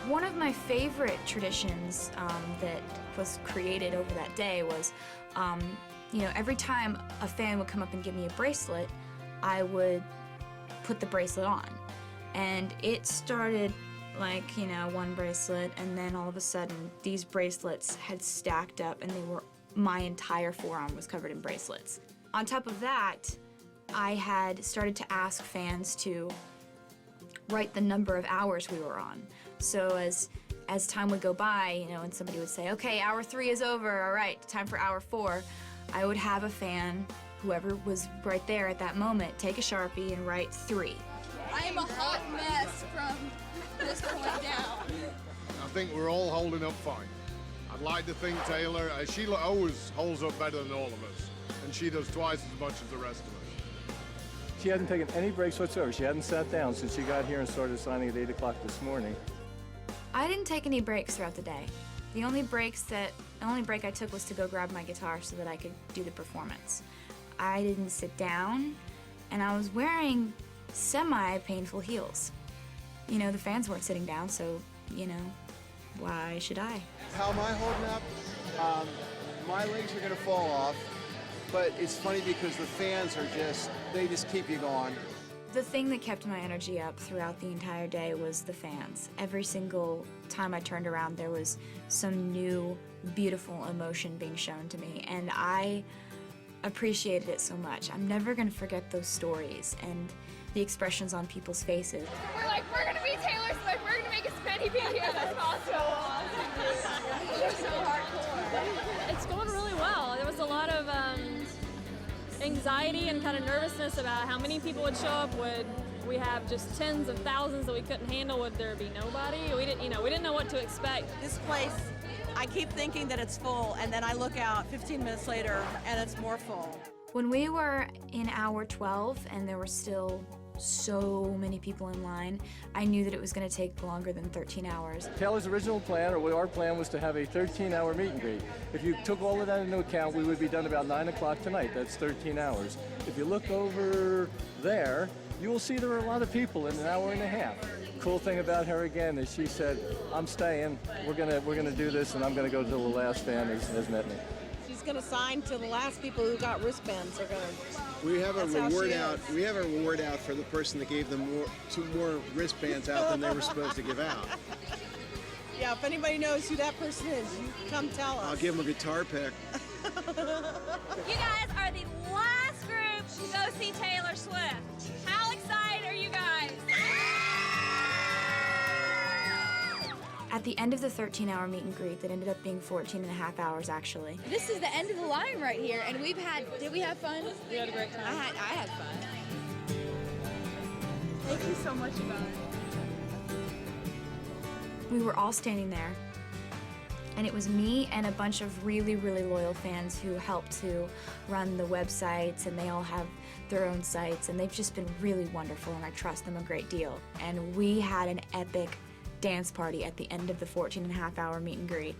One of my favorite traditions that was created over that day was, every time a fan would come up and give me a bracelet, I would put the bracelet on. And it started like, one bracelet, and then all of a sudden these bracelets had stacked up and my entire forearm was covered in bracelets. On top of that, I had started to ask fans to write the number of hours we were on. So as time would go by, and somebody would say, okay, hour 3 is over, all right, time for hour 4, I would have a fan, whoever was right there at that moment, take a Sharpie and write 3. I am a hot mess from this point down. I think we're all holding up fine. I'd like to think Taylor, Sheila always holds up better than all of us, and she does twice as much as the rest of us. She hadn't taken any breaks whatsoever. She hadn't sat down since she got here and started signing at 8 o'clock this morning. I didn't take any breaks throughout the day. The only break I took was to go grab my guitar so that I could do the performance. I didn't sit down, and I was wearing semi-painful heels. The fans weren't sitting down, so, why should I? How am I holding up? My legs are gonna fall off, but it's funny because the fans are they just keep you going. The thing that kept my energy up throughout the entire day was the fans. Every single time I turned around, there was some new, beautiful emotion being shown to me, and I appreciated it so much. I'm never gonna forget those stories and the expressions on people's faces. We're like, we're gonna be Taylor Swift, we're gonna make as many videos as possible. We're so hardcore. It's going really well. There was a lot of anxiety and kind of nervousness about how many people would show up. Would we have just tens of thousands that we couldn't handle? Would there be nobody? We didn't know what to expect. This place, I keep thinking that it's full, and then I look out 15 minutes later and it's more full. When we were in hour 12 and there were still so many people in line, I knew that it was going to take longer than 13 hours. Taylor's original plan, or our plan, was to have a 13-hour meet and greet. If you took all of that into account, we would be done about 9 o'clock tonight. That's 13 hours. If you look over there, you will see there are a lot of people in an hour and a half. Cool thing about her again is she said, I'm staying, we're gonna do this, and I'm gonna go till the last fan has met me. She's going to sign to the last people who got wristbands. We have a That's how she reward is. out. We have a reward out for the person that gave them more wristbands out than they were supposed to give out. Yeah, if anybody knows who that person is, you come tell us. I'll give them a guitar pick. You guys are the last group to go see Taylor Swift. How excited are you guys? At the end of the 13-hour meet and greet that ended up being 14 and a half hours actually. This is the end of the line right here, and did we have fun? We had a great time. I had fun. Thank you so much, guys. We were all standing there, and it was me and a bunch of really, really loyal fans who helped to run the websites, and they all have their own sites, and they've just been really wonderful, and I trust them a great deal. And we had an epic dance party at the end of the 14 and a half hour meet and greet.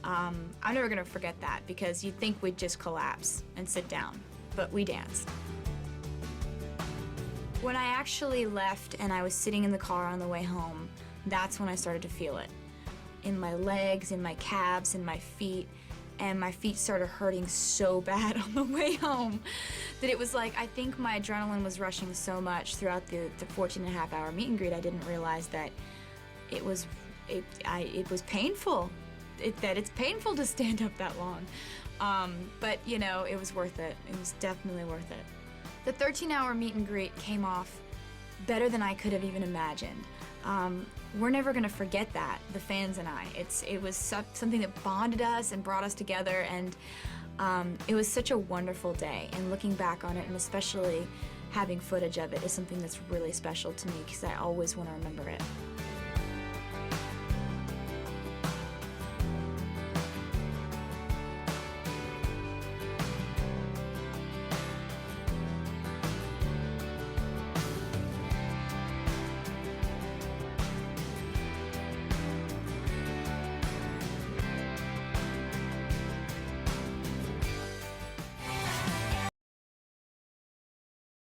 I'm never gonna forget that because you'd think we'd just collapse and sit down, but we danced. When I actually left and I was sitting in the car on the way home, that's when I started to feel it. In my legs, in my calves, in my feet, and my feet started hurting so bad on the way home that it was like, I think my adrenaline was rushing so much throughout the 14 and a half hour meet and greet, I didn't realize that it was painful. It's painful to stand up that long. But it was worth it. It was definitely worth it. The 13-hour meet and greet came off better than I could have even imagined. We're never gonna forget that, the fans and I. It was something that bonded us and brought us together, and it was such a wonderful day. And looking back on it, and especially having footage of it, is something that's really special to me because I always want to remember it.